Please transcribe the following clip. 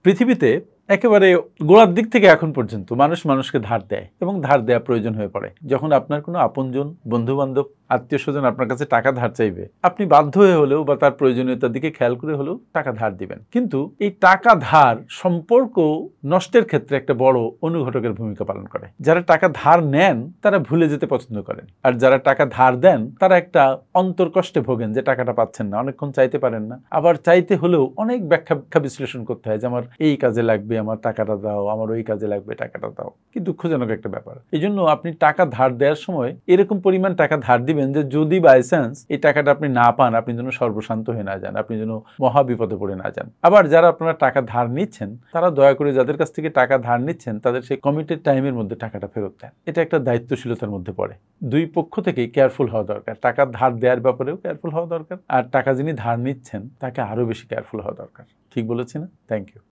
পৃথিবীতে একেবারে গোড়ার দিক থেকে এখন পর্যন্ত মানুষ মানুষকে ধার দেয় এবং ধার দেওয়া প্রয়োজন হয়ে পড়ে। যখন আপনার কোনো আপনজন, বন্ধু-বান্ধব, আত্মীয়-স্বজন আপনার কাছে টাকা ধার চাইবে, আপনি বাধ্য হয়ে হলেও বা তার প্রয়োজনীয়তার দিকে খেয়াল করে হলেও টাকা ধার দিবেন। কিন্তু এই টাকা ধার সম্পর্ক নষ্টের ক্ষেত্রে একটা বড় অনুঘটকের ভূমিকা পালন করে। যারা টাকা ধার নেন তারা ভুলে যেতে পছন্দ করেন, আর যারা টাকা ধার দেন তারা একটা অন্তর্কষ্টে ভোগেন যে টাকাটা পাচ্ছেন না, অনেকক্ষণ চাইতে পারেন না, আবার চাইতে হলেও অনেক ব্যাখ্যা বিশ্লেষণ করতে হয় যে আমার এই কাজে লাগবে, আমার টাকাটা দাও, আমার ওই কাজে লাগবে, টাকাটা দাও। কি দুঃখজনক একটা ব্যাপার। এই জন্য আপনি টাকা ধার দেওয়ার সময় এরকম পরিমাণ টাকা ধার দিবেন যে যদি বাই চান্স এই টাকাটা আপনি না পান, আপনি যেন সর্বশান্ত হয়ে না যান, আপনি যেন মহা বিপদে পড়ে না যান। আবার যারা আপনারা টাকা ধার নিচ্ছেন তারা দয়া করে যাদের কাছ থেকে টাকা ধার নিচ্ছেন তাদের সেই কমিটেড টাইমের মধ্যে টাকাটা ফেরত দেন। এটা একটা দায়িত্বশীলতার মধ্যে পড়ে। দুই পক্ষ থেকেই কেয়ারফুল হওয়া দরকার। টাকা ধার দেওয়ার ব্যাপারেও কেয়ারফুল হওয়া দরকার, আর টাকা যিনি ধার নিচ্ছেন তাকে আরো বেশি কেয়ারফুল হওয়া দরকার। ঠিক বলেছি না? Thank you.